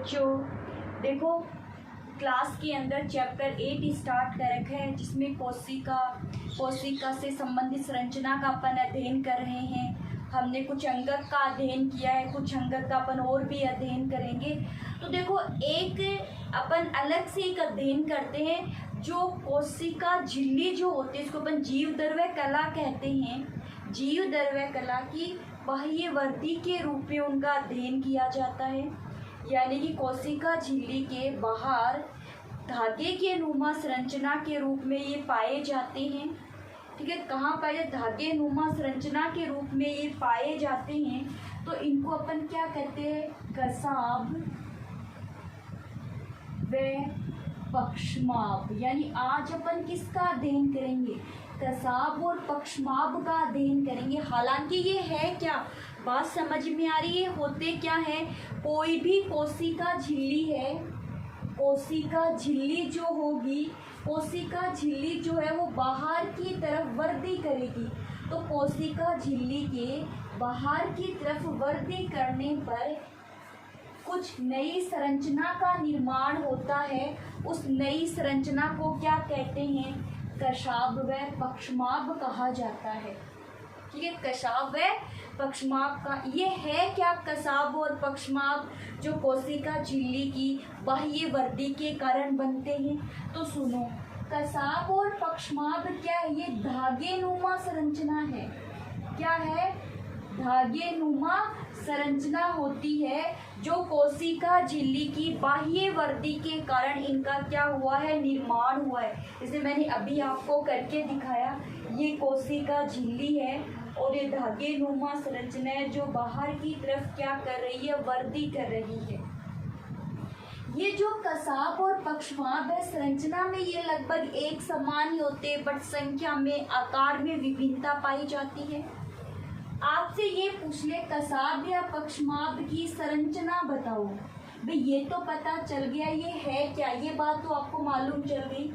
बच्चों देखो, क्लास के अंदर चैप्टर 8 स्टार्ट कर रखा है, जिसमें कोशिका से संबंधित संरचना का अपन अध्ययन कर रहे हैं। हमने कुछ अंगक का अध्ययन किया है, कुछ अंगक का अपन और भी अध्ययन करेंगे। तो देखो, एक अपन अलग से एक अध्ययन करते हैं, जो कोशिका झिल्ली जो होती है, इसको अपन जीवद्रव्य कला कहते हैं। जीवद्रव्य कला की बाह्य वर्दी के रूप में उनका अध्ययन किया जाता है, यानी कि कोशिका झिल्ली के बाहर धागे के नुमा संरचना के रूप में ये पाए जाते हैं। ठीक है, कहाँ पाए जाते? धागे नुमा संरचना के रूप में ये पाए जाते हैं। तो इनको अपन क्या कहते हैं? कसाब व पक्षमाप। यानी आज अपन किसका अध्ययन करेंगे? कसाब और पक्षमाप का अध्ययन करेंगे। हालांकि ये है क्या, बात समझ में आ रही है? होते क्या है, कोई भी कोशिका झिल्ली है, कोशिका झिल्ली जो होगी, कोशिका झिल्ली जो है वो बाहर की तरफ वर्दी करेगी। तो कोशिका झिल्ली के बाहर की तरफ वर्दी करने पर कुछ नई संरचना का निर्माण होता है। उस नई संरचना को क्या कहते हैं? कसाब व पक्षमाप कहा जाता है। ठीक है, कसाब व पक्षमाप का ये है क्या? कसाब और पक्षमाप जो कोशिका झिल्ली की बाह्य वर्दी के कारण बनते हैं। तो सुनो, कसाब और पक्षमाप क्या है? ये धागे नुमा संरचना है। क्या है? धागे नुमा संरचना होती है, जो कोशिका झिल्ली की बाह्य वर्दी के कारण इनका क्या हुआ है? निर्माण हुआ है। जैसे मैंने अभी आपको करके दिखाया, ये कोशिका झिल्ली है और ये धागे नुमा संरचना है, जो बाहर की तरफ क्या कर रही है? वर्दी कर रही है। ये जो कसाब और पक्षमाप है, संरचना में ये लगभग एक समान ही होते हैं, बट संख्या में, आकार में विभिन्नता पाई जाती है। आपसे ये पूछ ले, कसाब या पक्षमाप की संरचना बताओ। भाई ये तो पता चल गया ये है क्या, ये बात तो आपको मालूम चल गई।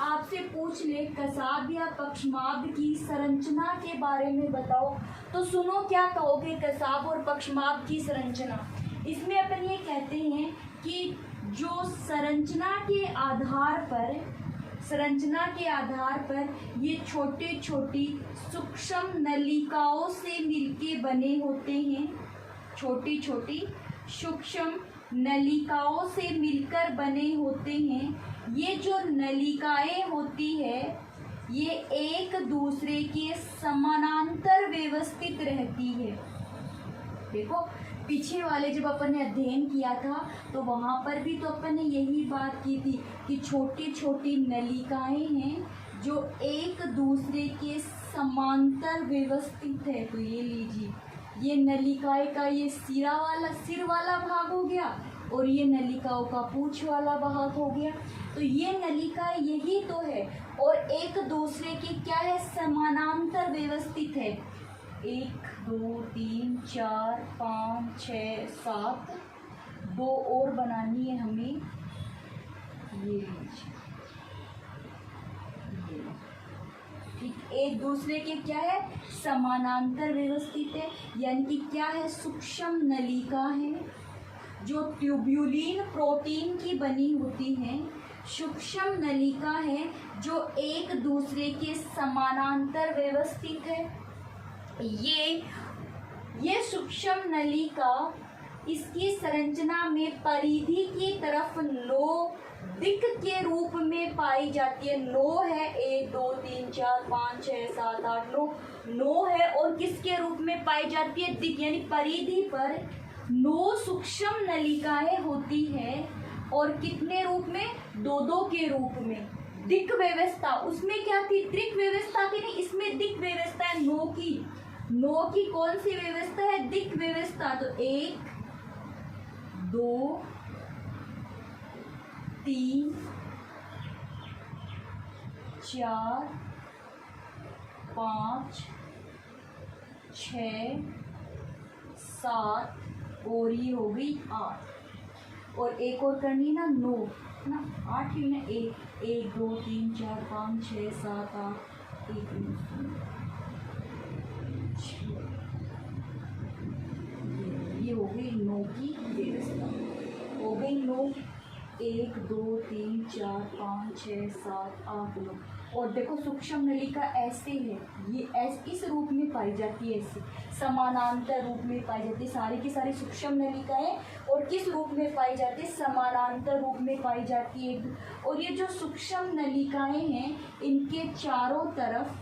आपसे पूछ ले, कसाब या पक्षमाप की संरचना के बारे में बताओ, तो सुनो क्या कहोगे? कसाब और पक्षमाप की संरचना, इसमें अपन ये कहते हैं कि जो संरचना के आधार पर ये छोटे छोटी सूक्ष्म नलिकाओं से मिलके बने होते हैं। छोटी छोटी सूक्ष्म नलिकाओं से मिलकर बने होते हैं। ये जो नलिकाएं होती है, ये एक दूसरे के समानांतर व्यवस्थित रहती है। देखो, पीछे वाले जब अपन ने अध्ययन किया था, तो वहाँ पर भी तो अपन ने यही बात की थी कि छोटी छोटी नलिकाएं हैं जो एक दूसरे के समांतर व्यवस्थित है। तो ये लीजिए, ये नलिकाएं का ये सिर वाला भाग हो गया और ये नलिकाओं का पूंछ वाला भाग हो गया। तो ये नलिकाएं यही तो है और एक दूसरे के क्या है? समानांतर व्यवस्थित है। 1 2 3 4 5 6 7, 2 और बनानी है हमें। ये ठीक, एक दूसरे के क्या है? समानांतर व्यवस्थित है। यानी कि क्या है? सूक्ष्म नलिका है जो ट्यूब्यूलिन प्रोटीन की बनी होती है। सूक्ष्म नलिका है जो एक दूसरे के समानांतर व्यवस्थित है। ये सूक्ष्म नलिका, इसकी संरचना में परिधि की तरफ 9 दिक् के रूप में पाई जाती है। 9 है, 1 2 3 4 5 6 7 8 9 है। और किसके रूप में पाई जाती है? दिक्, यानी परिधि पर 9 सूक्ष्म नलिकाएं होती है। और कितने रूप में? 2-2 के रूप में। दिक् व्यवस्था, उसमें क्या थी? त्रिक व्यवस्था थी, नहीं, इसमें दिक् व्यवस्था है। 9 की कौन सी व्यवस्था है? दिक् व्यवस्था। तो 1 2 3 4 5 6 7 और ये हो गई 8। और एक और करनी है ना, 9 ना, 8 ही ना, 1 2 3 4 5 6 7 8 1 ये हो गई 9 की व्यवस्था। हो गई 1 2 3 4 5 6 7 8 9। और देखो सूक्ष्म नलिका ऐसे है, ये इस रूप में पाई जाती है, ऐसे समानांतर रूप में पाई जाती है। सारी की सारी सूक्ष्म नलिकाएं और किस रूप में पाई जाती है? समानांतर रूप में पाई जाती है। और ये जो सूक्ष्म नलिकाएं हैं, इनके चारों तरफ,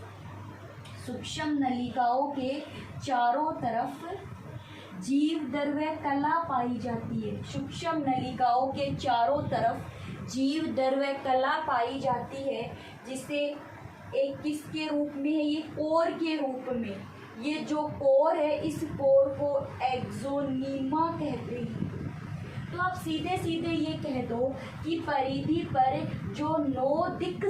सूक्ष्म नलिकाओं के चारों तरफ जीवद्रव्य कला पाई जाती है। सूक्ष्म नलिकाओं के चारों तरफ जीवद्रव्य कला पाई जाती है, जिसे एक किसके रूप में है? ये कोर के रूप में। ये जो कोर है, इस कोर को एक्सोनीमा कहते हैं। तो आप सीधे सीधे ये कह दो कि परिधि पर जो 9 दिक्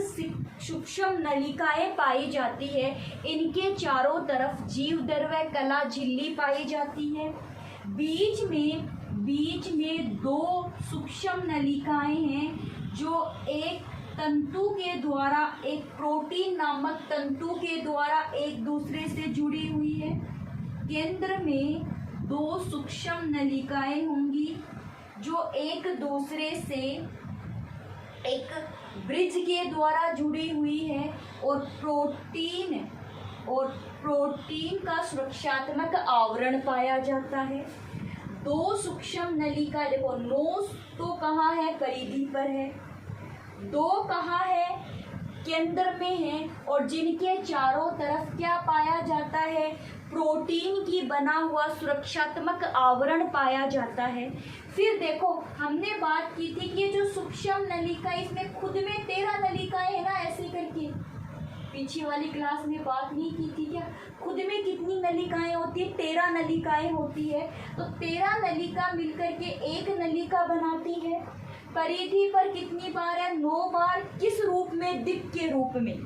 सूक्ष्म नलिकाएं पाई जाती है, इनके चारों तरफ जीवद्रव्य कला झिल्ली पाई जाती है। बीच में 2 सूक्ष्म नलिकाएं हैं जो एक तंतु के द्वारा, एक प्रोटीन नामक तंतु के द्वारा एक दूसरे से जुड़ी हुई है। केंद्र में 2 सूक्ष्म नलिकाएं होंगी जो एक दूसरे से एक ब्रिज के द्वारा जुड़ी हुई है, और प्रोटीन का सुरक्षात्मक आवरण पाया जाता है। 2 सूक्ष्म नलिका, देखो 9 तो कहाँ है? परिधि पर है। 2 कहाँ है? केंद्र में है। और जिनके चारों तरफ क्या पाया जाता है? प्रोटीन की बना हुआ सुरक्षात्मक आवरण पाया जाता है। फिर देखो, हमने बात की थी कि ये जो सूक्ष्म नलिका, इसमें खुद में 13 नलिकाएं है ना, ऐसे करके। पीछे वाली क्लास में बात नहीं की थी क्या? खुद में कितनी नलिकाएं होती है? 13 नलिकाएं होती है। तो 13 नलिका मिलकर के एक नलिका बनाती है। परिधि पर कितनी बार है? 9 बार। किस रूप में? दिक् के रूप में।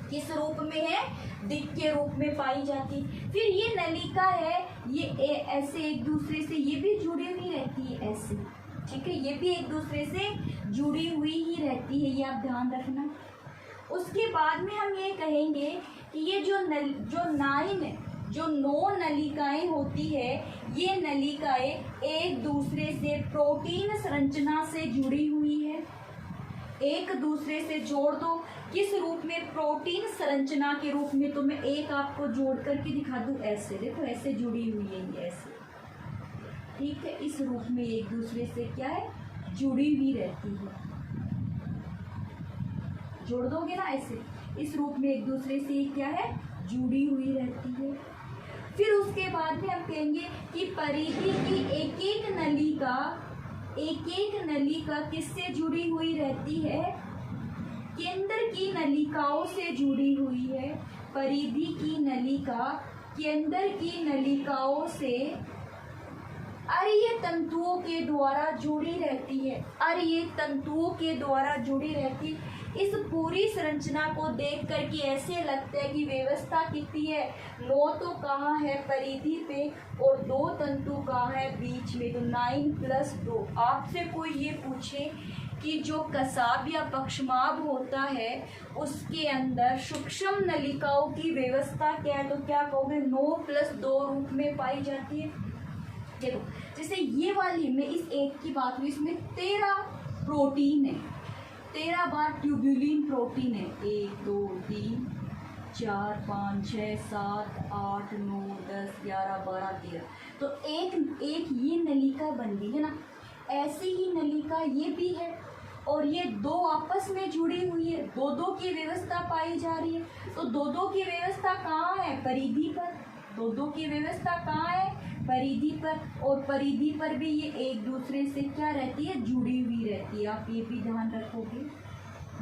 किस रूप में है? दिक् के रूप में पाई जाती। फिर ये नलिका है, ये ऐसे एक दूसरे से ये भी जुड़ी हुई रहती है, ऐसे, ठीक है, ये भी एक दूसरे से जुड़ी हुई ही रहती है, ये आप ध्यान रखना। उसके बाद में हम ये कहेंगे कि ये जो 9 नलिकाएं होती है, ये नलिकाएं एक दूसरे से प्रोटीन संरचना से जुड़ी हुई है। एक दूसरे से जोड़ दो, किस रूप में? प्रोटीन संरचना के रूप में। तो मैं एक आपको जोड़ करके दिखा दूं, ऐसे देखो, ऐसे जुड़ी हुई है ये, ऐसे, ठीक है, इस रूप में एक दूसरे से क्या है? जुड़ी हुई रहती है। जोड़ दोगे ना ऐसे, इस रूप में एक दूसरे से क्या है? जुड़ी हुई रहती है। फिर उसके बाद में हम कहेंगे कि परिधि की एक एक नलिका किससे जुड़ी हुई रहती है? केंद्र की नलिकाओं से जुड़ी हुई है। परिधि की नलिका केंद्र की नलिकाओं से अरीय तंतुओं के द्वारा जुड़ी रहती है। अरीय तंतुओं के द्वारा जुड़ी रहती। इस पूरी संरचना को देख कर के ऐसे लगता है कि व्यवस्था कितनी है? 9 तो कहाँ है? परिधि पे, और 2 तंतु कहाँ है? बीच में। तो 9 + 2। आपसे कोई ये पूछे कि जो कसाब या पक्षमाभ होता है, उसके अंदर सूक्ष्म नलिकाओं की व्यवस्था क्या है, तो क्या कहोगे? 9 + 2 रूप में पाई जाती है। देखो, जैसे ये वाली, मैं इस एक की बात हुई, इसमें 13 प्रोटीन है, 13 बार ट्यूबुलिन प्रोटीन है। 1 2 3 4 5 6 7 8 9 10 11 12 13। तो एक ये नलिका बन गई है ना। ऐसी ही नलिका ये भी है, और ये 2 आपस में जुड़ी हुई है। 2-2 की व्यवस्था पाई जा रही है। तो 2-2 की व्यवस्था कहाँ है? परिधि पर। 2-2 की व्यवस्था कहाँ है? परिधि पर। और परिधि पर भी ये एक दूसरे से क्या रहती है? जुड़ी हुई रहती है। आप ये भी ध्यान रखोगे।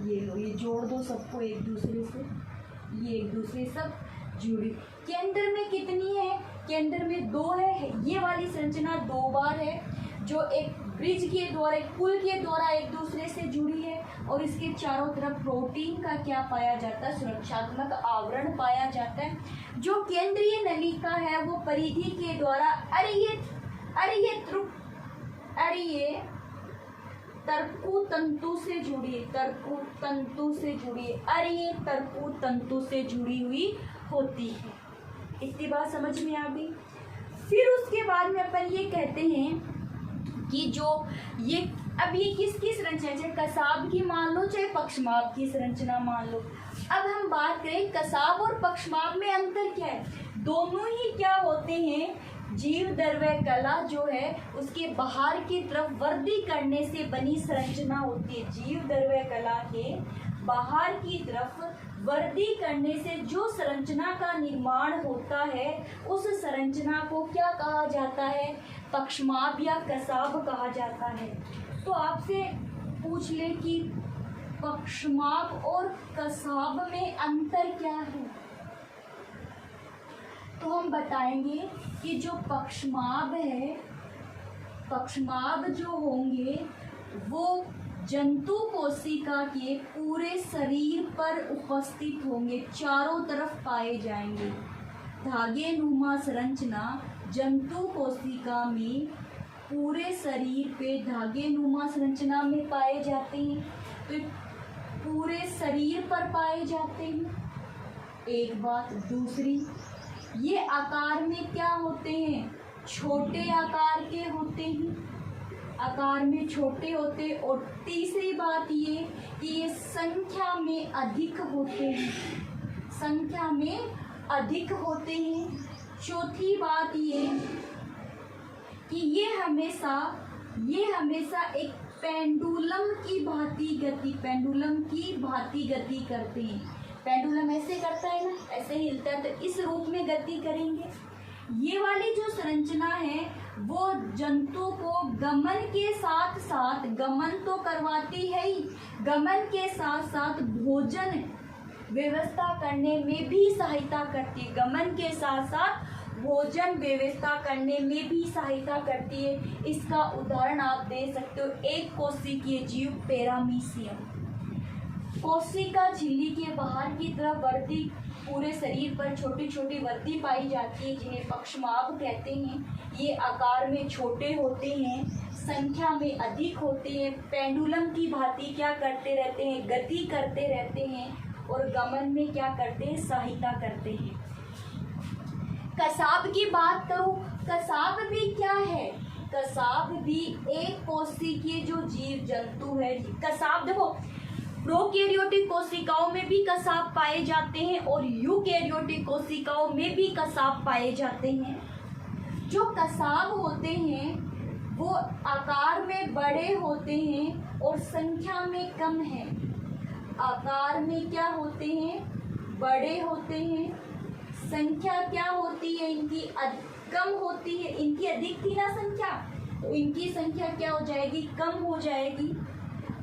ये लो, ये जोड़ दो सबको एक दूसरे से, ये एक दूसरे सब जुड़ी। केंद्र में कितनी है? केंद्र में 2 है। ये वाली संरचना 2 बार है, जो एक ब्रिज के द्वारा, एक पुल के द्वारा एक दूसरे से जुड़ी है। और इसके चारों तरफ प्रोटीन का क्या पाया जाता है? सुरक्षात्मक आवरण पाया जाता है। जो केंद्रीय नलिका है वो परिधि के द्वारा अरीय तर्कु तंतु से जुड़ी है। तर्कु तंतु से जुड़ी है, अरीय तर्कु तंतु से जुड़ी हुई होती है। इतनी बात समझ में आ गई। फिर उसके बाद में अपन ये कहते हैं कि जो ये अब ये किसकी संरचना, चाहे कसाब की मान लो चाहे पक्षमाप की संरचना मान लो। अब हम बात करें कसाब और पक्षमाप में अंतर क्या है। दोनों ही क्या होते हैं, जीव द्रव्य कला जो है उसके बाहर की तरफ वर्दी करने से बनी संरचना होती है। जीव द्रव्य कला के बाहर की तरफ वर्दी करने से जो संरचना का निर्माण होता है उस संरचना को क्या कहा जाता है, पक्षमाप या कसाब कहा जाता है। तो आपसे पूछ ले कि पक्षमाप और कसाब में अंतर क्या है, तो हम बताएंगे कि जो पक्षमाप है, पक्षमाप जो होंगे वो जंतु कोशिका के पूरे शरीर पर उपस्थित होंगे, चारों तरफ पाए जाएंगे। धागे नुमा संरचना जंतु कोशिका में पूरे शरीर पे धागे नुमा संरचना में पाए जाते हैं, तो पूरे शरीर पर पाए जाते हैं। एक बात। दूसरी, ये आकार में क्या होते हैं, छोटे आकार के होते हैं, आकार में छोटे होते। और तीसरी बात ये कि ये संख्या में अधिक होते हैं, संख्या में अधिक होते हैं। चौथी बात ये कि ये हमेशा एक पेंडुलम की भांति गति, पेंडुलम की भांति गति करते हैं। पेंडुलम ऐसे करता है ना, ऐसे हिलता है, तो इस रूप में गति करेंगे। ये वाली जो संरचना है वो जंतु को गमन के साथ साथ, गमन तो करवाती है ही, गमन के साथ साथ भोजन व्यवस्था करने में भी सहायता करती है। गमन के साथ साथ भोजन व्यवस्था करने में भी सहायता करती है। इसका उदाहरण आप दे सकते हो, एक कोशिकीय जीव पैरामीशियम। कोशिका झिल्ली के बाहर की तरफ वर्दी, पूरे शरीर पर छोटी छोटी वर्दी पाई जाती है जिन्हें पक्षमाप कहते हैं। ये आकार में छोटे होते हैं, संख्या में अधिक होते हैं, पेंडुलम की भांति क्या करते रहते हैं, गति करते रहते हैं, और गमन में क्या करते हैं, सहायता करते हैं। कसाब की बात करूं, कसाब भी क्या है, कसाब भी एक कोशिकीय जो जीव जंतु है। कसाब देखो, प्रोकैरियोटिक कोशिकाओं में भी कसाब पाए जाते हैं और यूकैरियोटिक कोशिकाओं में भी कसाब पाए जाते हैं। जो कसाब होते हैं वो आकार में बड़े होते हैं और संख्या में कम है। आकार में क्या होते हैं, बड़े होते हैं, संख्या क्या होती है इनकी, कम होती है। इनकी अधिक थी ना संख्या, तो इनकी संख्या क्या हो जाएगी, कम हो जाएगी।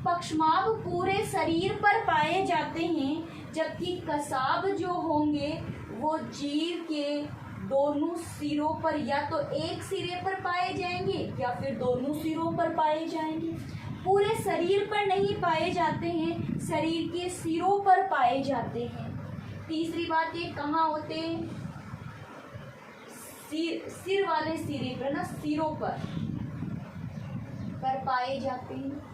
पक्षमाप पूरे शरीर पर पाए जाते हैं, जबकि कसाब जो होंगे वो जीव के दोनों सिरों पर, या तो एक सिरे पर पाए जाएंगे या फिर दोनों सिरों पर पाए जाएंगे। पूरे शरीर पर नहीं पाए जाते हैं, शरीर के सिरों पर पाए जाते हैं। तीसरी बात, ये कहाँ होते हैं, सिर वाले सिरे पर ना, सिरों पर पाए जाते हैं।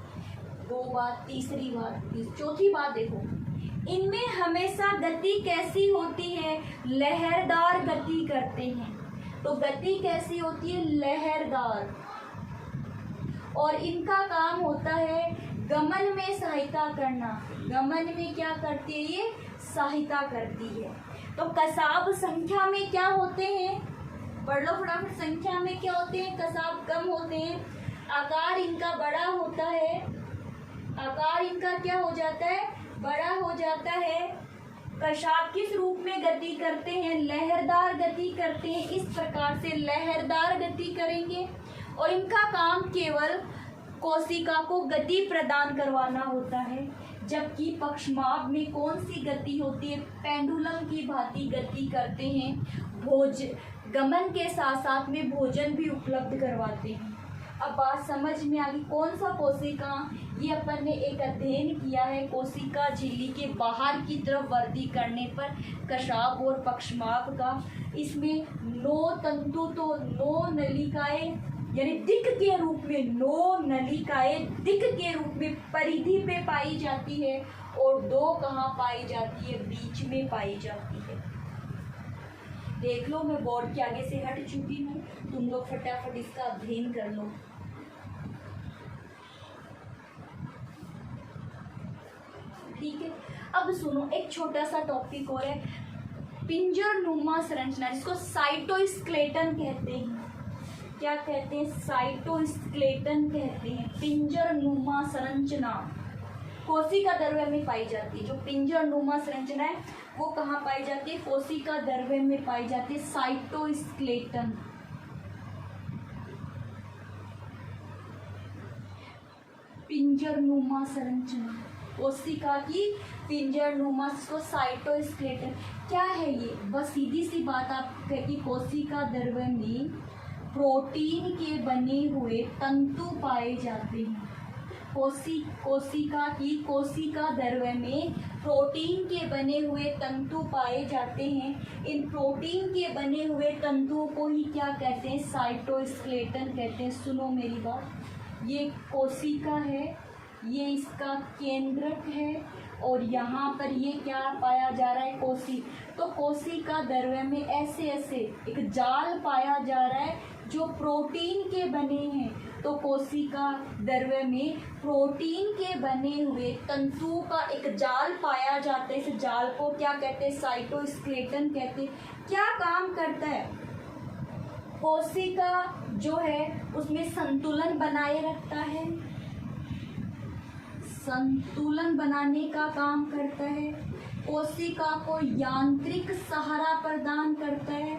दो बात। तीसरी बात, चौथी बात देखो, इनमें हमेशा गति कैसी होती है, लहरदार गति करते हैं। तो गति कैसी होती है, लहरदार। और इनका काम होता है गमन में सहायता करना। गमन में क्या करती है, ये सहायता करती है। तो कसाब संख्या में क्या होते हैं, पढ़ लो फटाफट, संख्या में क्या होते हैं, कसाब कम होते हैं। आकार इनका बड़ा होता है, आकार इनका क्या हो जाता है, बड़ा हो जाता है। कसाब किस रूप में गति करते हैं, लहरदार गति करते हैं। इस प्रकार से लहरदार गति करेंगे और इनका काम केवल कोशिका को गति प्रदान करवाना होता है। जबकि पक्षमाप में कौन सी गति होती है, पेंडुलम की भांति गति करते हैं। गमन के साथ साथ में भोजन भी उपलब्ध करवाते हैं। अब बात समझ में आ गई, कौन सा कोशिका, ये अपन ने एक अध्ययन किया है कोशिका झिल्ली के बाहर की तरफ वर्दी करने पर कसाब और पक्षमाप का। इसमें 9 तंतु, तो 9 नलिकाएं, यानी दिक् के रूप में 9 नलिकाएं दिक् के रूप में परिधि पे पाई जाती है, और 2 कहाँ पाई जाती है, बीच में पाई जाती है। देख लो, मैं बोर्ड के आगे से हट चुकी हूँ, तुम लोग फटाफट इसका अध्ययन कर लो। ठीक है। अब सुनो, एक छोटा सा टॉपिक और है, पिंजर नुमा संरचना, जिसको साइटोस्केलेटन कहते हैं। क्या कहते हैं? साइटोस्केलेटन कहते हैं। पिंजर नुमा संरचना कोशिका द्रव्य में पाई जाती है। जो पिंजर नुमा संरचना है वो कहाँ पाई जाती है? कोशिका द्रव्य में पाई जाती है, साइटोस्केलेटन। पिंजर नुमा संरचना, कोशिका की पिंजर नुमा को साइटोस्केलेटन क्या है ये? बस सीधी सी बात आप कि कोशिका द्रव्य में प्रोटीन के बने हुए तंतु पाए जाते हैं। कोशिका द्रव्य में प्रोटीन के बने हुए तंतु पाए जाते हैं। इन प्रोटीन के बने हुए तंतुओं को ही क्या कहते हैं? साइटोस्केलेटन कहते हैं। सुनो मेरी बात, ये कोशिका है, ये इसका केंद्रक है, और यहाँ पर ये क्या पाया जा रहा है? तो कोशिका द्रव्य में ऐसे ऐसे एक जाल पाया जा रहा है जो प्रोटीन के बने हैं। तो कोशिका द्रव्य में प्रोटीन के बने हुए तंतुओं का एक जाल पाया जाता है। इस जाल को क्या कहते हैं? साइटोस्केलेटन कहते हैं। क्या काम करता है? कोशिका जो है उसमें संतुलन बनाए रखता है, संतुलन बनाने का काम करता है। कोशिका को यांत्रिक सहारा प्रदान करता है,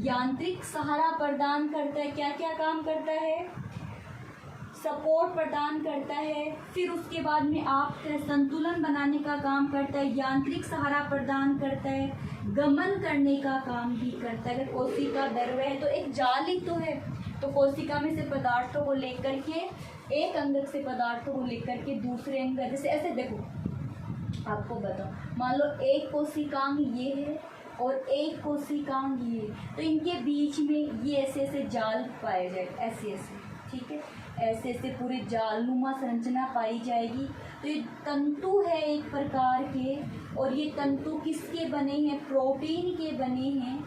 यांत्रिक सहारा प्रदान करता है। क्या क्या काम करता है? सपोर्ट प्रदान करता है। फिर उसके बाद में आप संतुलन बनाने का काम करता है, यांत्रिक सहारा प्रदान करता है, गमन करने का काम भी करता है। अगर कोशिका द्रव्य है तो एक जाल ही तो है। तो कोशिका में से पदार्थों को लेकर के, एक अंग से पदार्थों को लेकर के दूसरे अंग, जैसे ऐसे देखो, आपको बताओ, मान लो एक कोशिकांग ये है और एक कोशिकांग ये, तो इनके बीच में ये ऐसे ऐसे जाल पाए जाएगा, ऐसे ऐसे, ठीक है, ऐसे ऐसे पूरे जालनुमा संरचना पाई जाएगी। तो ये तंतु है एक प्रकार के, और ये तंतु किसके बने हैं? प्रोटीन के बने हैं,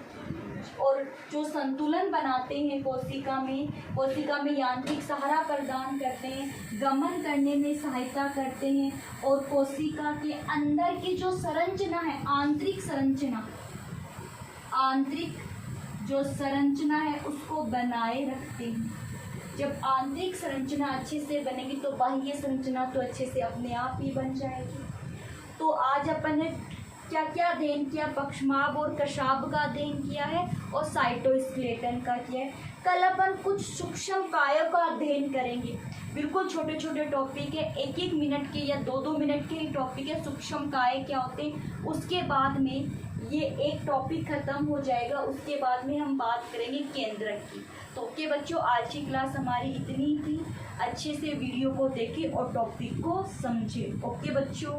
और जो संतुलन बनाते हैं कोशिका में यांत्रिक सहारा प्रदान करते हैं, गमन करने में सहायता करते हैं, और कोशिका के अंदर की जो संरचना है, आंतरिक जो संरचना है उसको बनाए रखते हैं। जब आंतरिक संरचना अच्छे से बनेगी तो बाह्य संरचना तो अच्छे से अपने आप ही बन जाएगी। तो आज अपन ने क्या क्या अध्ययन किया? पक्षमाभ और कशाभ का अध्ययन किया है, और साइटोस्केलेटन का किया है। कल अपन कुछ सूक्ष्म कायों का अध्ययन करेंगे। बिल्कुल छोटे छोटे टॉपिक है, 1-1 मिनट के या 2-2 मिनट के टॉपिक है। सूक्ष्म काय क्या होते हैं, उसके बाद में ये एक टॉपिक खत्म हो जाएगा। उसके बाद में हम बात करेंगे केंद्रक की। तो ओके बच्चों, आज की क्लास हमारी इतनी थी। अच्छे से वीडियो को देखें और टॉपिक को समझें। ओके बच्चों।